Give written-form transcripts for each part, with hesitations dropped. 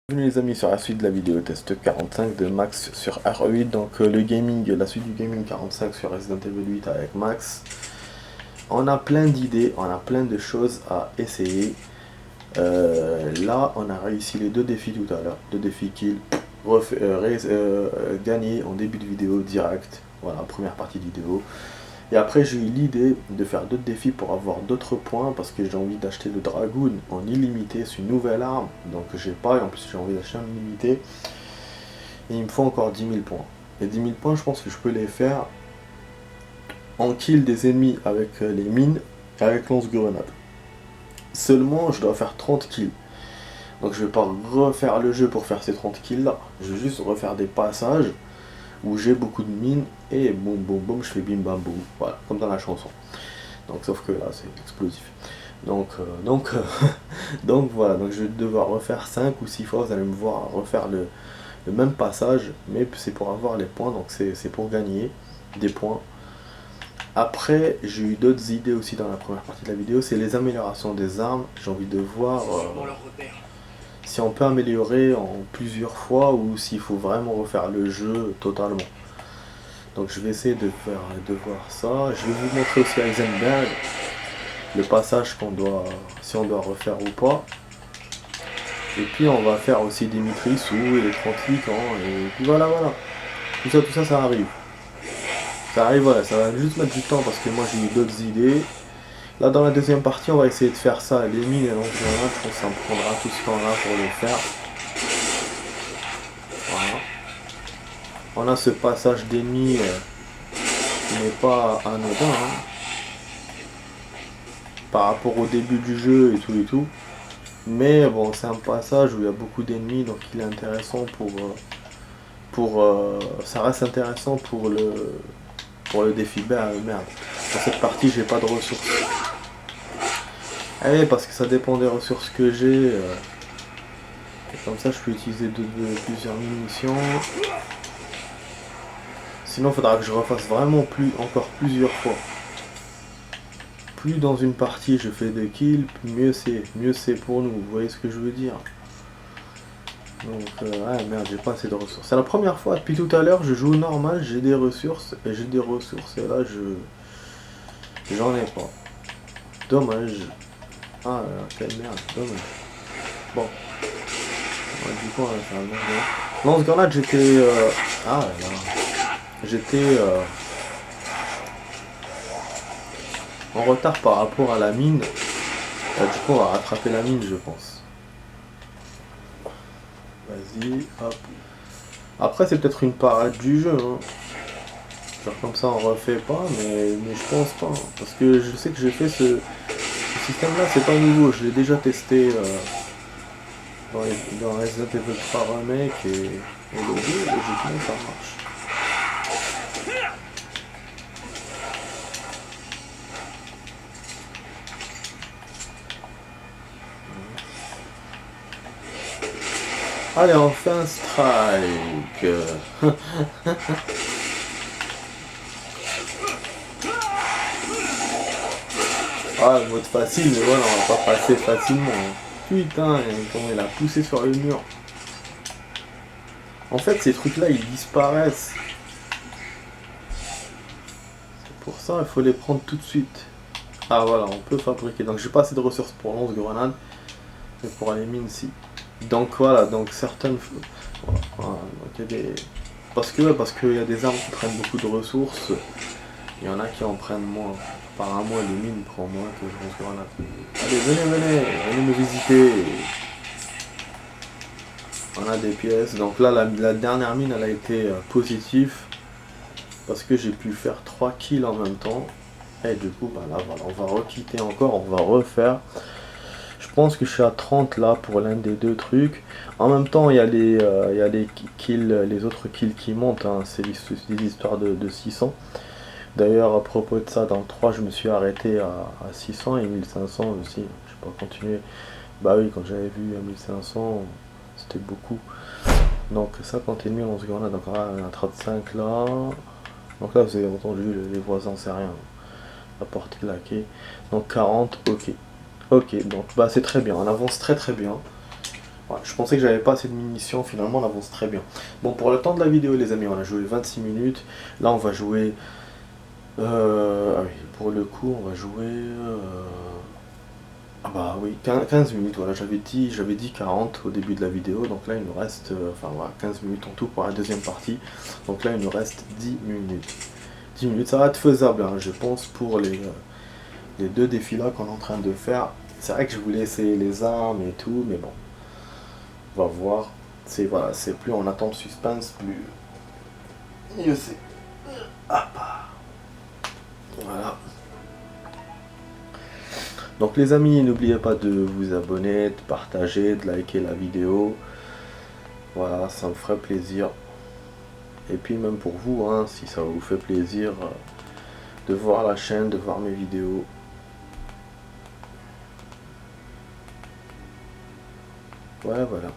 Bienvenue les amis sur la suite de la vidéo test 45 de Max sur R8, donc le gaming, la suite du gaming 45 sur Resident Evil 8 avec Max. On a plein d'idées, on a plein de choses à essayer. Là on a réussi les deux défis tout à l'heure, deux défis kill, gagné en début de vidéo direct, voilà première partie de vidéo. Et après j'ai eu l'idée de faire d'autres défis pour avoir d'autres points parce que j'ai envie d'acheter le Dragoon en illimité, c'est une nouvelle arme, donc j'ai pas, et en plus j'ai envie d'acheter en illimité. Et il me faut encore 10 000 points. Et 10 000 points je pense que je peux les faire en kill des ennemis avec les mines et avec lance-grenade. Seulement je dois faire 30 kills. Donc je vais pas refaire le jeu pour faire ces 30 kills là, je vais juste refaire des passages où j'ai beaucoup de mines et boum boum boum je fais bim bam boum, voilà, comme dans la chanson. Donc sauf que là c'est explosif. Donc donc voilà, donc je vais devoir refaire 5 ou 6 fois, vous allez me voir refaire le même passage, mais c'est pour avoir les points, donc c'est pour gagner des points. Après j'ai eu d'autres idées aussi dans la première partie de la vidéo, c'est les améliorations des armes. J'ai envie de voir si on peut améliorer en plusieurs fois ou s'il faut vraiment refaire le jeu totalement. Donc je vais essayer de voir ça. Je vais vous montrer aussi Heisenberg, le passage qu'on doit, si on doit refaire ou pas. Et puis on va faire aussi Dimitri sous les 38 ans. Et puis voilà. Tout ça ça arrive. Ça arrive, voilà, ça va juste mettre du temps parce que moi j'ai eu d'autres idées. Là dans la deuxième partie on va essayer de faire ça, les mines et l'engrenage, je pense que ça me prendra tout ce temps là pour le faire. Voilà. On a ce passage d'ennemis qui n'est pas anodin hein, par rapport au début du jeu et tout. Mais bon, c'est un passage où il y a beaucoup d'ennemis, donc il est intéressant ça reste intéressant pour le défi. Ben merde, dans cette partie j'ai pas de ressources. Eh, parce que ça dépend des ressources que j'ai. Comme ça je peux utiliser plusieurs munitions. Sinon il faudra que je refasse vraiment encore plusieurs fois. Plus dans une partie je fais des kills, mieux c'est pour nous, vous voyez ce que je veux dire. Donc ouais merde, j'ai pas assez de ressources. C'est la première fois depuis tout à l'heure, je joue normal, j'ai des ressources et là j'en ai pas. Dommage. Ah là, quelle merde, dommage. Bon. Ouais, du coup on va faire un lance-grenade, j'étais ah là là. J'étais en retard par rapport à la mine. Du coup on va rattraper la mine je pense. Vas-y, hop. Après c'est peut-être une parade du jeu hein. Genre comme ça on refait pas, mais je pense pas. Parce que je sais que j'ai fait ce système là, c'est pas nouveau, je l'ai déjà testé dans Resident Evil 3 Remake et le jeu, logiquement ça marche. Allez, on fait un strike. Ah, le mode facile, mais voilà, on va pas passer facilement. Putain, comment il a poussé sur le mur. En fait, ces trucs-là, ils disparaissent. C'est pour ça, il faut les prendre tout de suite. Ah voilà, on peut fabriquer. Donc j'ai pas assez de ressources pour lance-grenade, mais pour les mines, si. Donc voilà, donc certaines... Voilà, donc il y a des... Parce qu'il y a des armes qui prennent beaucoup de ressources, il y en a qui en prennent moins. Apparemment les mines prennent moins que le lance-grenade. Allez, venez me visiter. On a des pièces, donc là la dernière mine elle a été positive, parce que j'ai pu faire 3 kills en même temps. Et du coup, bah là voilà, on va requitter encore, on va refaire. Je pense que je suis à 30 là pour l'un des deux trucs. En même temps, il y a les kills, les autres kills qui montent, hein. C'est des histoires de 600. D'ailleurs, à propos de ça, dans le 3, je me suis arrêté à 600 et 1500 aussi. Je n'ai pas continué. Bah oui, quand j'avais vu à 1500, c'était beaucoup. Donc, ça, quand ennemis, on se grenade. Donc là, on a 35 là. Donc là, vous avez entendu, les voisins, c'est rien. La porte claquée. Donc 40, ok. Ok, donc bah c'est très bien, on avance très bien. Ouais, je pensais que j'avais pas assez de munitions, finalement on avance très bien. Bon, pour le temps de la vidéo les amis, on a joué 26 minutes. Là on va jouer... ah oui, pour le coup on va jouer... Ah bah oui, 15 minutes, voilà, j'avais dit 40 au début de la vidéo, donc là il nous reste... enfin voilà, 15 minutes en tout pour la deuxième partie. Donc là il nous reste 10 minutes. 10 minutes, ça va être faisable, hein, je pense, pour les deux défis là qu'on est en train de faire. C'est vrai que je voulais essayer les armes et tout, mais bon, on va voir. C'est voilà, c'est plus on attend le suspense, plus mieux c'est. Ah bah. Voilà. Donc les amis, n'oubliez pas de vous abonner, de partager, de liker la vidéo. Voilà, ça me ferait plaisir. Et puis même pour vous, hein, si ça vous fait plaisir de voir la chaîne, de voir mes vidéos. Voilà, voilà.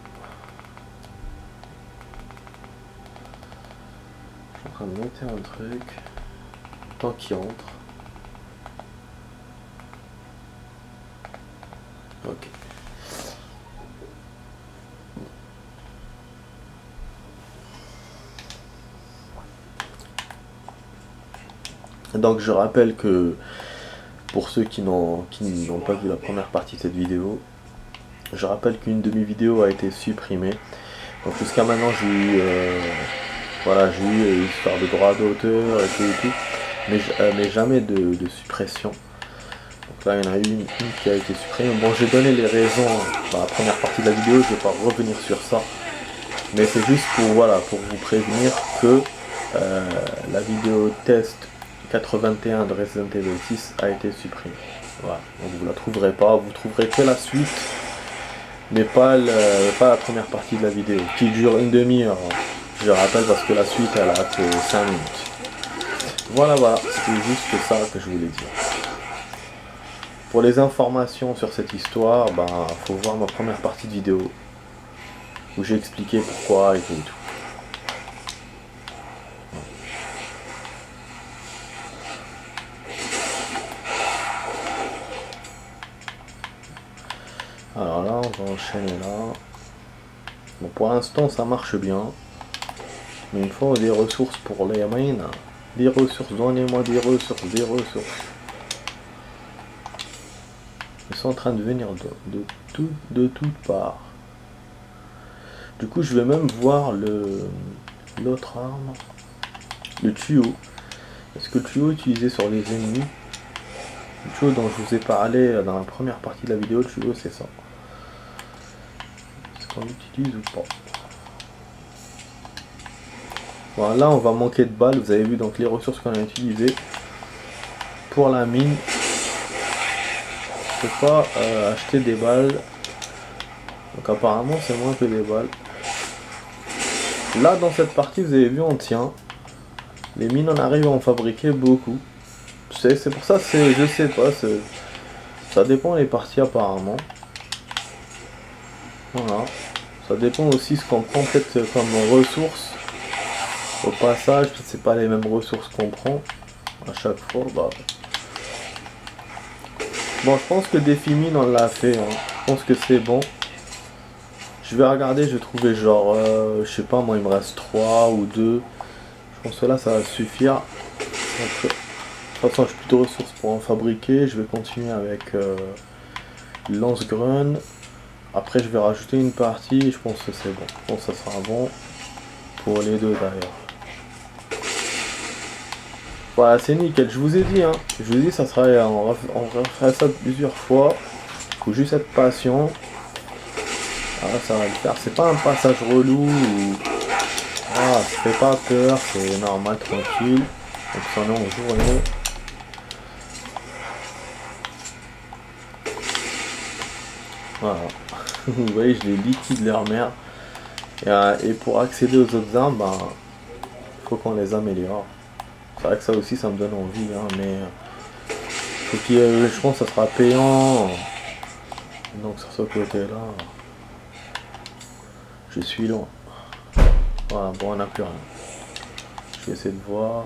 Je suis en train de monter un truc. Tant qu'il entre. Ok. Donc je rappelle que pour ceux qui n'ont pas vu la première partie de cette vidéo, je rappelle qu'une de mes vidéos a été supprimée. Donc jusqu'à maintenant j'ai eu voilà, j'ai eu histoire de droit d'auteur et tout, mais jamais de suppression. Donc là il y en a une qui a été supprimée. Bon, j'ai donné les raisons dans la première partie de la vidéo, je ne vais pas revenir sur ça. Mais c'est juste pour, voilà, pour vous prévenir que la vidéo test 81 de Resident Evil 6 a été supprimée. Voilà, donc vous la trouverez pas, vous trouverez que la suite, mais pas la première partie de la vidéo, qui dure une demi-heure. Je rappelle parce que la suite elle a que 5 minutes. Voilà, voilà, c'était juste ça que je voulais dire. Pour les informations sur cette histoire, ben faut voir ma première partie de vidéo où j'ai expliqué pourquoi et tout. Alors là, on va enchaîner là. Bon, pour l'instant, ça marche bien. Mais il faut des ressources pour les mines. Des ressources, donnez-moi des ressources, des ressources. Ils sont en train de venir de toutes parts. Du coup, je vais même voir l'autre arme. Le tuyau. Est-ce que le tuyau utilisé sur les ennemis, le tuyau dont je vous ai parlé dans la première partie de la vidéo, le tuyau c'est ça. Est-ce qu'on l'utilise ou pas? Voilà, là on va manquer de balles, vous avez vu donc les ressources qu'on a utilisées. Pour la mine, je peux pas acheter des balles. Donc apparemment c'est moins que des balles. Là dans cette partie vous avez vu on tient. Les mines on arrive à en fabriquer beaucoup. C'est pour ça, je sais pas, ça dépend des parties apparemment. Voilà. Ça dépend aussi ce qu'on prend peut-être comme ressources. Au passage, c'est pas les mêmes ressources qu'on prend à chaque fois. Bah. Bon, je pense que défi mine on l'a fait. Hein. Je pense que c'est bon. Je vais regarder, je vais trouver genre, je sais pas, moi il me reste 3 ou 2. Je pense que là ça va suffire. Donc, de toute façon, j'ai plus de ressources pour en fabriquer. Je vais continuer avec lance-gun. Après, je vais rajouter une partie. Je pense que c'est bon. Je pense que ça sera bon pour les deux d'ailleurs. Voilà, c'est nickel. Je vous ai dit, hein. Je vous ai dit, ça sera, on refera ça plusieurs fois. Faut juste être patient. Ah, ça va le faire. C'est pas un passage relou. Ou... Ah, ça fait pas peur. C'est normal, tranquille. Donc, ça en est en journée. Voilà. Vous voyez, je les liquide leur mère. Et pour accéder aux autres armes, ben, faut qu'on les améliore. C'est vrai que ça aussi, ça me donne envie, hein, mais faut je pense que ça sera payant. Donc sur ce côté-là, je suis loin. Voilà, bon, on n'a plus rien. Je vais essayer de voir.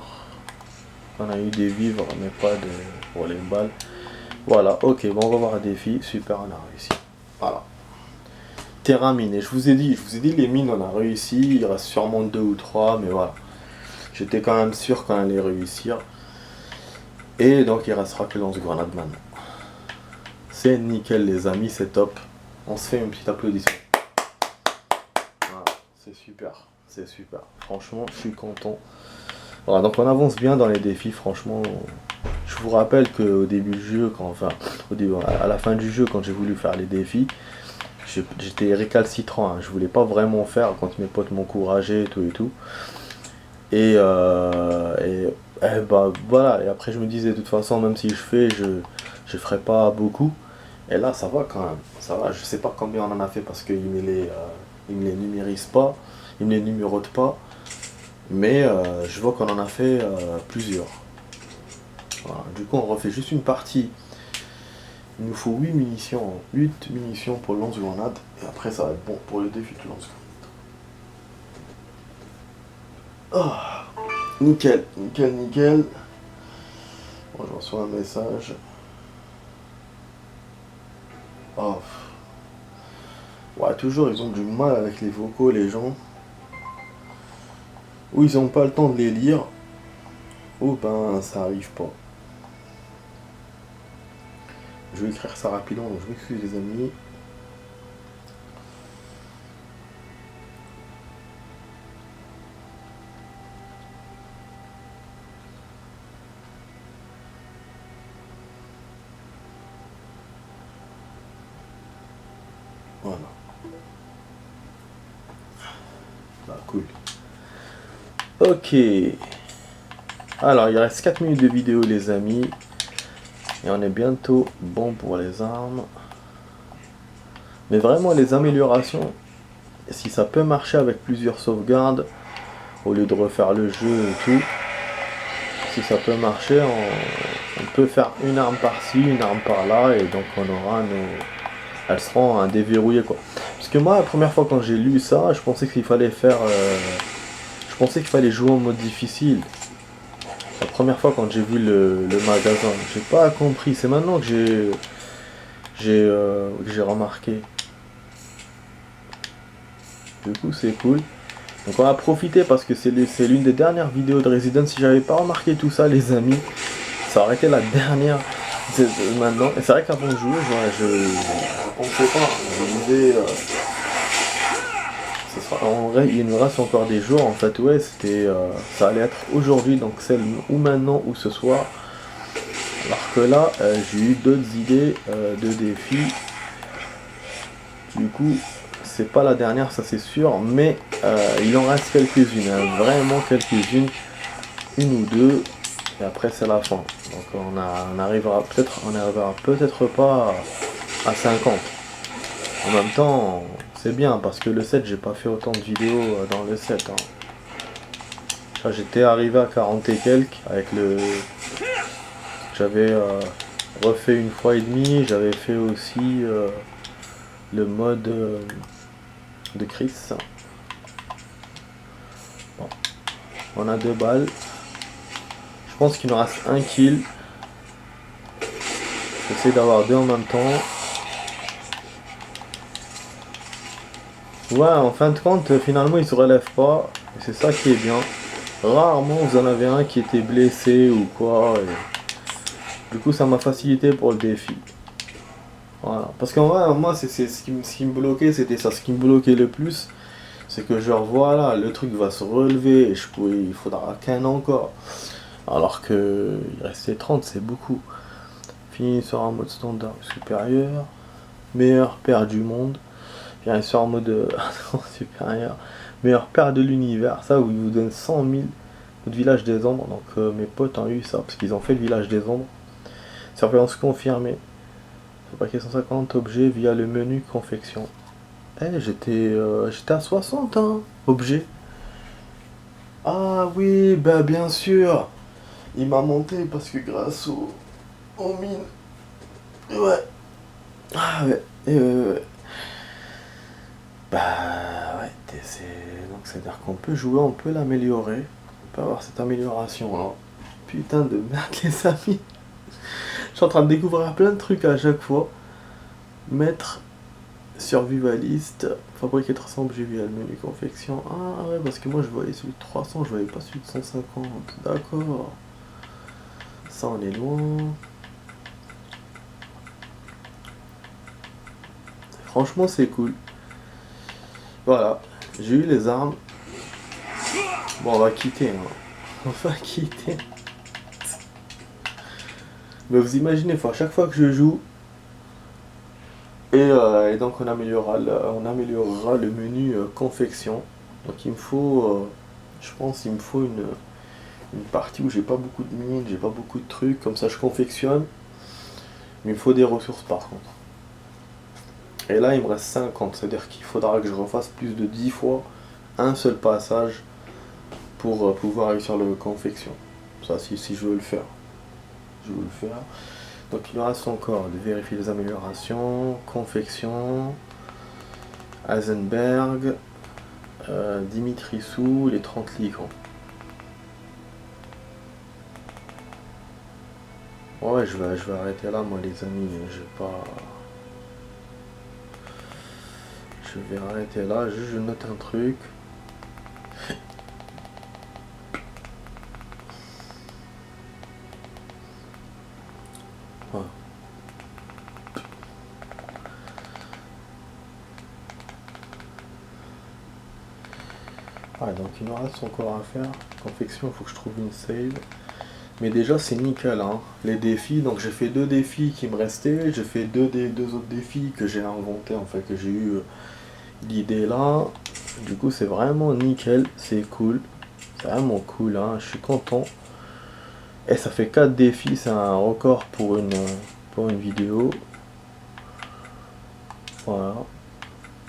On a eu des vivres, mais pas de pour les balles. Voilà, ok, bon, on va voir un défi. Super, on a réussi. Voilà. terrain miné. Je vous ai dit, les mines, on a réussi. Il reste sûrement 2 ou 3, mais voilà. J'étais quand même sûr qu'on allait réussir. Et donc il restera que lance-grenade maintenant. C'est nickel les amis, c'est top. On se fait une petite applaudissement. Voilà, c'est super, c'est super. Franchement, je suis content. Voilà, donc on avance bien dans les défis, franchement. Je vous rappelle qu'au début du jeu, à la fin du jeu, quand j'ai voulu faire les défis, j'étais récalcitrant, hein. Je voulais pas vraiment faire quand mes potes m'encourageaient et tout et tout. Et bah voilà, et après je me disais de toute façon même si je fais, je ferai pas beaucoup. Et là ça va quand même, ça va, je sais pas combien on en a fait parce qu'il il me les numérise pas, il me les numérote pas, mais je vois qu'on en a fait plusieurs. Voilà, du coup on refait juste une partie. Il nous faut 8 munitions pour le lance-grenade, et après ça va être bon pour le défi de lance-grenade. Oh, nickel, nickel, nickel. Bon, je reçois un message. Oh. Ouais, toujours ils ont du mal avec les vocaux, les gens. Ou ils ont pas le temps de les lire, ou ben ça arrive pas. Je vais écrire ça rapidement, donc je m'excuse les amis. Voilà. Bah cool. Ok. Alors il reste 4 minutes de vidéo les amis. Et on est bientôt bon pour les armes. Mais vraiment les améliorations, si ça peut marcher avec plusieurs sauvegardes, au lieu de refaire le jeu et tout, si ça peut marcher, on peut faire une arme par-ci, une arme par-là, et donc on aura elles seront déverrouillées quoi. Parce que moi la première fois quand j'ai lu ça, je pensais qu'il fallait faire... je pensais qu'il fallait jouer en mode difficile. La première fois quand j'ai vu le magasin, j'ai pas compris, c'est maintenant que j'ai remarqué. Du coup c'est cool. Donc on va profiter parce que c'est l'une des dernières vidéos de Resident. Si j'avais pas remarqué tout ça les amis, ça aurait été la dernière maintenant. Et c'est vrai qu'avant de jouer, je pensais pas. Je disais... en vrai, il nous reste encore des jours. En fait, ouais, ça allait être aujourd'hui, donc celle ou maintenant ou ce soir. Alors que là, j'ai eu d'autres idées de défis. Du coup, c'est pas la dernière, ça c'est sûr, mais il en reste quelques-unes, hein, vraiment quelques-unes, une ou deux, et après c'est la fin. Donc on arrivera peut-être pas à 50. En même temps, c'est bien parce que le 7, j'ai pas fait autant de vidéos dans le 7. Hein. J'étais arrivé à 40 et quelques avec le... J'avais refait une fois et demi, j'avais fait aussi le mode de Chris. Bon. On a 2 balles. Je pense qu'il nous reste un kill. J'essaie d'avoir 2 en même temps. Ouais, en fin de compte, finalement, il se relève pas. Et c'est ça qui est bien. Rarement, vous en avez un qui était blessé ou quoi. Et... Du coup, ça m'a facilité pour le défi. Voilà. Parce qu'en vrai, moi, c'est ce qui me bloquait, c'était ça. Ce qui me bloquait le plus, c'est que genre, voilà, le truc va se relever. Et il faudra qu'un encore. Alors que il restait 30, c'est beaucoup. Fini sur un mode standard supérieur. Meilleur père du monde. Bien sûr en mode supérieur. Meilleur père de l'univers. Ça où il vous donne 100 000. Votre village des ombres. Donc mes potes ont eu ça. Parce qu'ils ont fait le village des ombres. Surveillance confirmée. Fabriquer 150 objets via le menu confection. Eh, j'étais à 60 hein, objets. Ah oui, bah bien sûr. Il m'a monté parce que grâce aux mines. Ouais. Ah ouais. Bah ouais, donc c'est-à-dire qu'on peut jouer, on peut l'améliorer. On peut avoir cette amélioration là. Putain de merde les amis. Je suis en train de découvrir plein de trucs à chaque fois. Mettre Survivaliste, fabriquer 300 objets via le menu confection. Ah ouais, parce que moi je voyais celui de 300, je voyais pas celui de 150. D'accord. Ça on est loin. Franchement c'est cool. Voilà, j'ai eu les armes. Bon on va quitter, hein. On va quitter. Mais vous imaginez, à chaque fois que je joue, et donc on améliorera le menu confection. Donc il me faut, je pense il me faut une partie où j'ai pas beaucoup de mines, j'ai pas beaucoup de trucs, comme ça je confectionne. Mais il me faut des ressources par contre. Et là il me reste 50, c'est-à-dire qu'il faudra que je refasse plus de 10 fois un seul passage pour pouvoir réussir la confection. Ça si je veux le faire. Je veux le faire. Donc il me reste encore de vérifier les améliorations, confection, Heisenberg, Dimitrisou, les 30 ligrons. Ouais, je vais arrêter là, moi, les amis. Je vais arrêter là. Juste, je note un truc. Voilà. Ouais, donc il me reste encore à faire. Confection, il faut que je trouve une save. Mais déjà, c'est nickel, hein. Les défis, donc j'ai fait 2 défis qui me restaient. J'ai fait deux autres défis que j'ai inventés, en fait, que j'ai eu l'idée là. Du coup, c'est vraiment nickel. C'est cool. C'est vraiment cool, hein. Je suis content. Et ça fait 4 défis. C'est un record pour une vidéo. Voilà.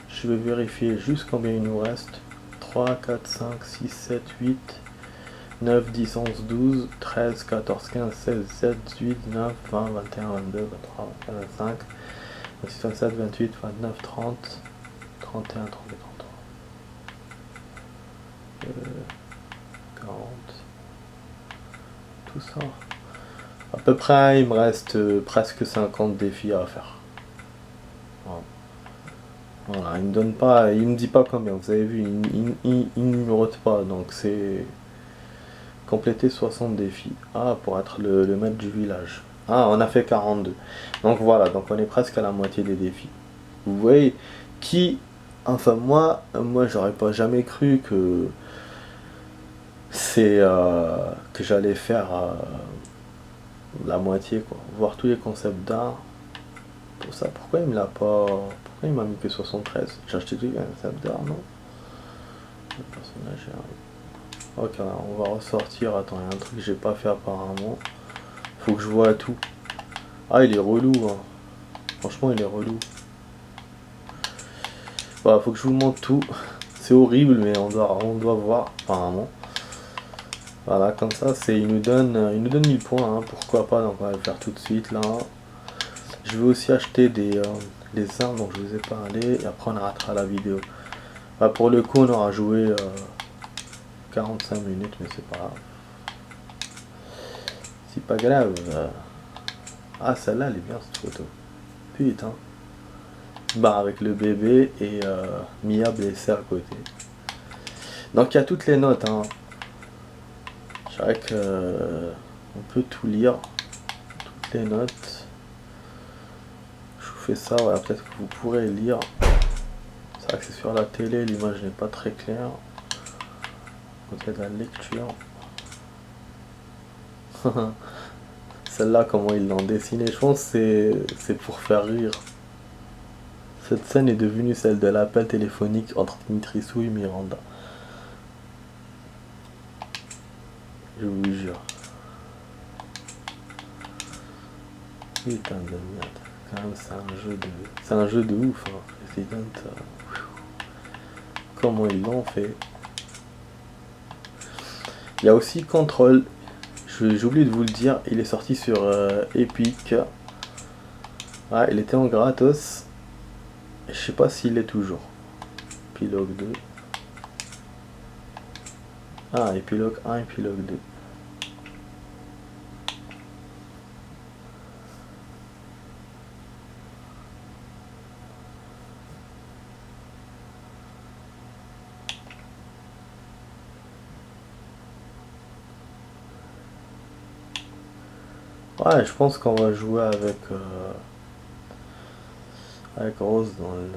Je vais vérifier juste combien il nous reste. 3, 4, 5, 6, 7, 8, 9, 10, 11, 12, 13, 14, 15, 16, 17, 18, 19, 20, 21, 22, 23, 24, 25, 26, 27, 28, 29, 30, 31, 32, 33, 40, tout ça. À peu près, il me reste presque 50 défis à faire. Voilà, il me donne pas, il me dit pas combien, vous avez vu, il numérote pas, donc c'est compléter 60 défis. Ah, pour être le maître du village. Ah, on a fait 42. Donc voilà, donc on est presque à la moitié des défis. Vous voyez, enfin moi j'aurais pas jamais cru que que j'allais faire la moitié, quoi. Voir tous les concepts d'art. Pour ça, pourquoi il me l'a pas. Pourquoi il m'a mis que 73? J'ai acheté tous les concepts d'art, non? Le personnage est... Ok, on va ressortir. Attends, il y a un truc que j'ai pas fait apparemment. Faut que je vois tout. Ah, il est relou, hein. Franchement, il est relou. Voilà, faut que je vous montre tout. C'est horrible, mais on doit voir apparemment. Voilà, comme ça, il nous donne 1000 points, hein, pourquoi pas, donc on va le faire tout de suite là. Je vais aussi acheter les armes dont je vous ai parlé, et après on arrêtera la vidéo. Bah, pour le coup, on aura joué 45 minutes, mais c'est pas grave. C'est pas grave. Ah, celle-là, elle est bien cette photo. Putain. Bah, avec le bébé et Mia blessée à côté. Donc il y a toutes les notes, hein. Je dirais que on peut tout lire, toutes les notes. Je vous fais ça, voilà, peut-être que vous pourrez lire. C'est vrai que c'est sur la télé, l'image n'est pas très claire. Côté de la lecture. Celle-là, comment ils l'ont dessinée, je pense que c'est pour faire rire. Cette scène est devenue celle de l'appel téléphonique entre Dimitrisou et Miranda. Je vous jure. Putain de merde. Quand même, c'est un jeu de ouf, hein. Resident. Comment ils l'ont fait. Il y a aussi Control. J'ai oublié de vous le dire. Il est sorti sur Epic. Ouais, il était en gratos. Je sais pas s'il est toujours. Épilogue 2. Ah, épilogue 1, épilogue 2. Ouais, je pense qu'on va jouer avec Rose dans le 9.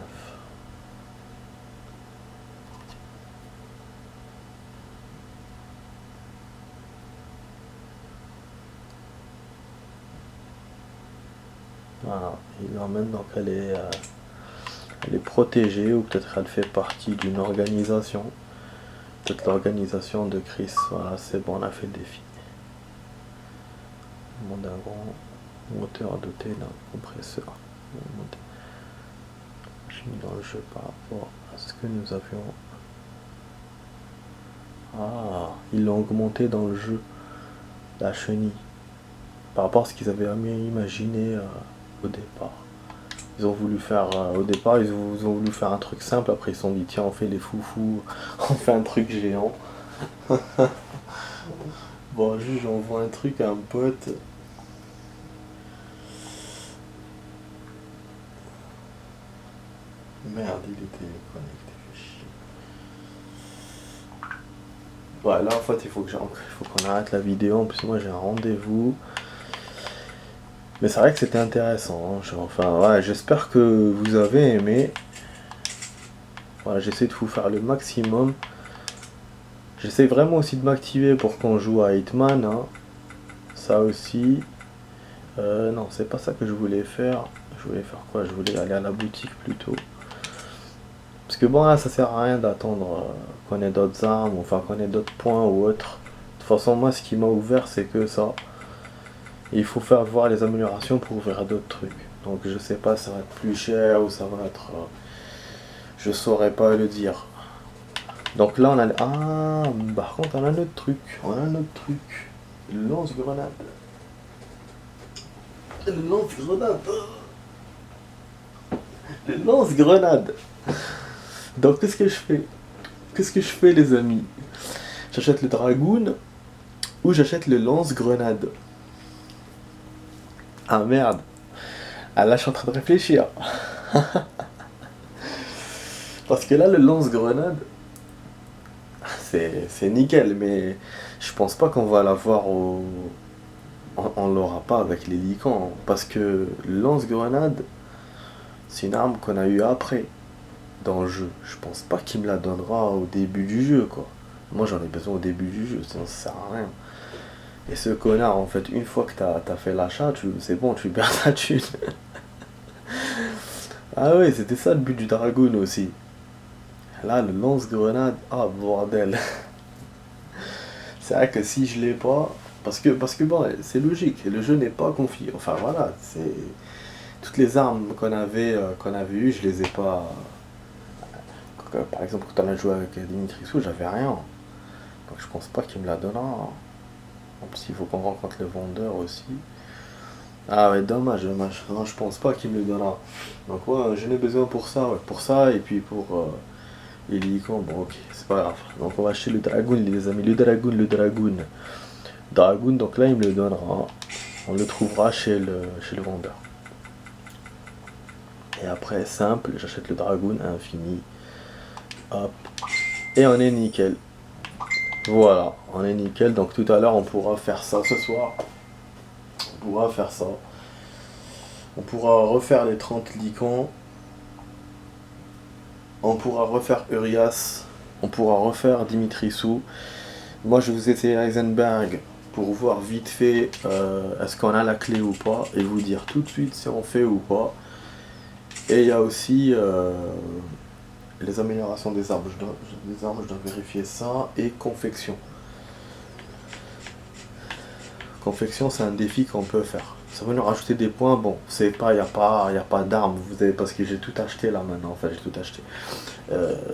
Voilà, il l'emmène donc elle est protégée, ou peut-être elle fait partie d'une organisation. Peut-être l'organisation de Chris. Voilà, c'est bon, on a fait le défi. Demande un grand moteur doté d'un compresseur. J'ai mis dans le jeu par rapport à ce que nous avions. Ah, ils l'ont augmenté dans le jeu, la chenille, par rapport à ce qu'ils avaient imaginé au départ. Ils ont voulu faire, au départ, ils ont voulu faire un truc simple, après ils se sont dit, tiens, on fait les foufous, on fait un truc géant. Bon, juste j'envoie un truc à un pote. Merde, il était connecté, fait chier. Ouais, là en fait il faut qu'on arrête la vidéo, en plus moi j'ai un rendez-vous. Mais c'est vrai que c'était intéressant, hein. Enfin ouais, j'espère que vous avez aimé. Voilà, j'essaie de vous faire le maximum. J'essaie vraiment aussi de m'activer pour qu'on joue à Hitman, hein. Ça aussi. Non, c'est pas ça que je voulais faire. Je voulais faire quoi? Je voulais aller à la boutique plutôt. Parce que bon, là, ça sert à rien d'attendre qu'on ait d'autres armes, enfin qu'on ait d'autres points ou autre. De toute façon, moi, ce qui m'a ouvert, c'est que ça. Et il faut faire voir les améliorations pour ouvrir d'autres trucs. Donc, je sais pas, ça va être plus cher ou ça va être. Je saurais pas le dire. Donc là, on a. Ah, par contre, on a un autre truc. On a un autre truc. Le lance-grenade. Le lance-grenade. Le lance-grenade. Donc, qu'est-ce que je fais? Qu'est-ce que je fais, les amis? J'achète le Dragoon ou j'achète le lance-grenade? Ah merde. Ah là, je suis en train de réfléchir. Parce que là, le lance-grenade, c'est nickel, mais je pense pas qu'on va l'avoir au. On l'aura pas avec les licans. Parce que le lance-grenade, c'est une arme qu'on a eue après dans le jeu. Je pense pas qu'il me la donnera au début du jeu, quoi. Moi, j'en ai besoin au début du jeu, sinon ça sert à rien. Et ce connard, en fait, une fois que t'as fait l'achat, c'est bon, tu perds ta thune. Ah ouais, c'était ça le but du Dragoon aussi. Là, le lance-grenade, ah bordel. C'est vrai que si je l'ai pas, parce que bon, c'est logique, le jeu n'est pas confié. Enfin voilà, c'est toutes les armes qu'on avait eues, je les ai pas. Par exemple, quand on a joué avec Dimitrisou, j'avais rien. Donc je pense pas qu'il me la donnera. En plus, il faut qu'on rencontre le vendeur aussi. Ah ouais, dommage. Non, je pense pas qu'il me le donnera. Donc ouais, j'en ai besoin pour ça, ouais, pour ça et puis pour les licans. Bon ok, c'est pas grave. Donc on va acheter le Dragoon, les amis. Le Dragoon. Dragoon, donc là il me le donnera. On le trouvera chez le vendeur. Et après, simple, j'achète le Dragoon à infini. Hop. Et on est nickel. Voilà, on est nickel. Donc tout à l'heure, on pourra faire ça ce soir. On pourra faire ça. On pourra refaire les 30 licans. On pourra refaire Urias. On pourra refaire Dimitrisou. Moi, je vous essayer Heisenberg pour voir vite fait est-ce qu'on a la clé ou pas. Et vous dire tout de suite si on fait ou pas. Et il y a aussi les améliorations des armes. Je dois vérifier ça. Et confection. Confection, c'est un défi qu'on peut faire. Ça va nous rajouter des points. Bon, c'est pas, y a pas d'armes. Vous avez, parce que j'ai tout acheté là maintenant. Enfin, j'ai tout acheté.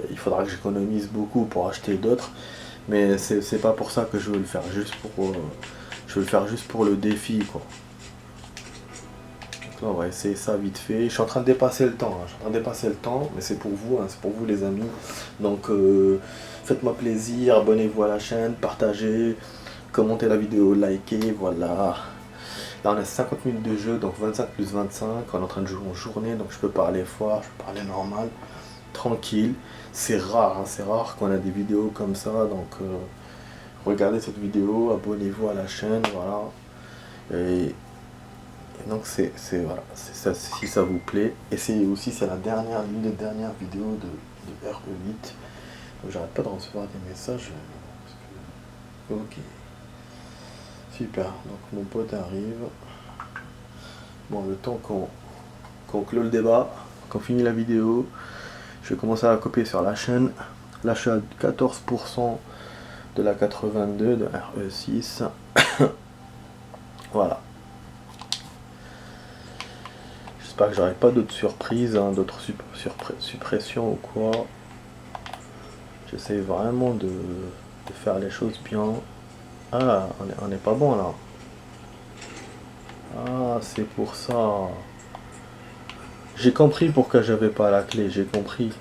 Il faudra que j'économise beaucoup pour acheter d'autres. Mais c'est pas pour ça que je veux le faire. Je veux le faire juste pour le défi, quoi. Donc là, on va essayer ça vite fait. Je suis en train de dépasser le temps. Hein. Je suis en train de dépasser le temps, mais c'est pour vous. Hein. C'est pour vous, les amis. Donc, faites-moi plaisir. Abonnez-vous à la chaîne, partagez. Commentez la vidéo, likez, voilà. Là on a 50 minutes de jeu, donc 25 plus 25. On est en train de jouer en journée, donc je peux parler fort, je peux parler normal, tranquille. C'est rare, hein, c'est rare qu'on a des vidéos comme ça, donc regardez cette vidéo, abonnez-vous à la chaîne, voilà. Et Donc voilà, c'est ça, si ça vous plaît. Et c'est aussi c'est l'une des dernières vidéos de RE8. Donc j'arrête pas de recevoir des messages. Ok. Super, donc mon pote arrive. Bon, le temps qu'on clôt le débat, qu'on finit la vidéo, je vais commencer à copier sur la chaîne. Là je suis à 14% de la 82 de RE6. Voilà. J'espère que j'aurai pas d'autres surprises, hein, d'autres suppressions ou quoi. J'essaie vraiment de faire les choses bien. Ah, on n'est pas bon là. Ah, c'est pour ça. J'ai compris pourquoi j'avais pas la clé, j'ai compris.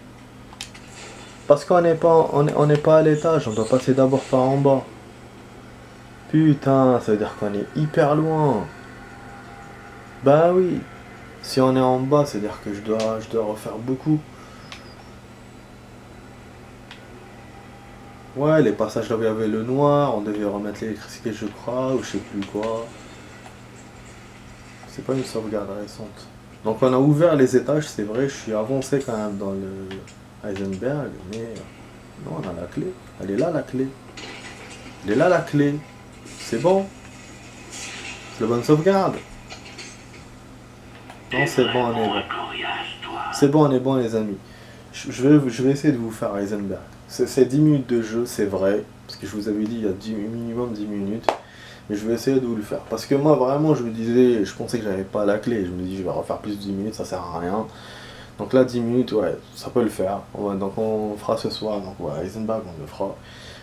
Parce qu'on n'est pas, on n'est pas à l'étage, on doit passer d'abord par en bas. Putain, ça veut dire qu'on est hyper loin. Bah oui. Si on est en bas, c'est à dire que je dois refaire beaucoup. Ouais, les passages là où il y avait le noir, on devait remettre l'électricité, je crois, ou je sais plus quoi. C'est pas une sauvegarde récente. Donc on a ouvert les étages, c'est vrai, je suis avancé quand même dans le Heisenberg, mais non, on a la clé. Elle est là la clé. Elle est là la clé. C'est bon. C'est la bonne sauvegarde. Non, c'est bon, on est bon. C'est bon, on est bon les amis. Je vais essayer de vous faire Heisenberg. C'est 10 minutes de jeu, c'est vrai. Parce que je vous avais dit il y a minimum 10 minutes. Mais je vais essayer de vous le faire. Parce que moi vraiment je me disais, je pensais que j'avais pas la clé. Je me dis je vais refaire plus de 10 minutes, ça sert à rien. Donc là 10 minutes, ouais, ça peut le faire. Donc on fera ce soir. Donc ouais, Heisenberg on le fera.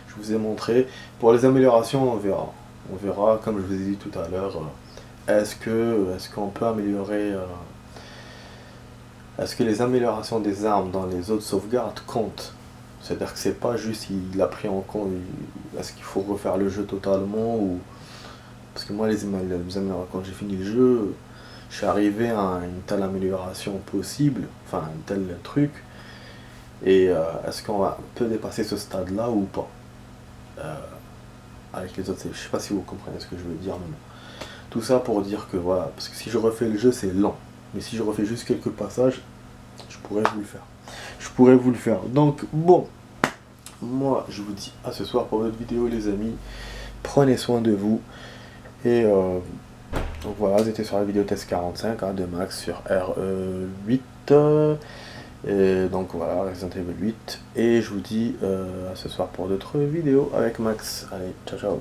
Je vous ai montré. Pour les améliorations, on verra. On verra, comme je vous ai dit tout à l'heure, est-ce qu'on peut améliorer... est-ce que les améliorations des armes dans les autres sauvegardes comptent? C'est-à-dire que c'est pas juste il a pris en compte, est-ce qu'il faut refaire le jeu totalement ou... Parce que moi, quand j'ai fini le jeu, je suis arrivé à une telle amélioration possible, enfin un tel truc, et est-ce qu'on peut dépasser ce stade-là ou pas avec les autres, je sais pas si vous comprenez ce que je veux dire, mais bon. Tout ça pour dire que voilà, parce que si je refais le jeu, c'est lent. Mais si je refais juste quelques passages, je pourrais vous le faire. Je pourrais vous le faire. Donc bon, moi je vous dis à ce soir pour votre vidéo les amis. Prenez soin de vous. Et donc voilà, j'étais sur la vidéo test 45 hein, de Max sur RE8. Et donc voilà, Resident Evil 8. Et je vous dis à ce soir pour d'autres vidéos avec Max. Allez, ciao ciao.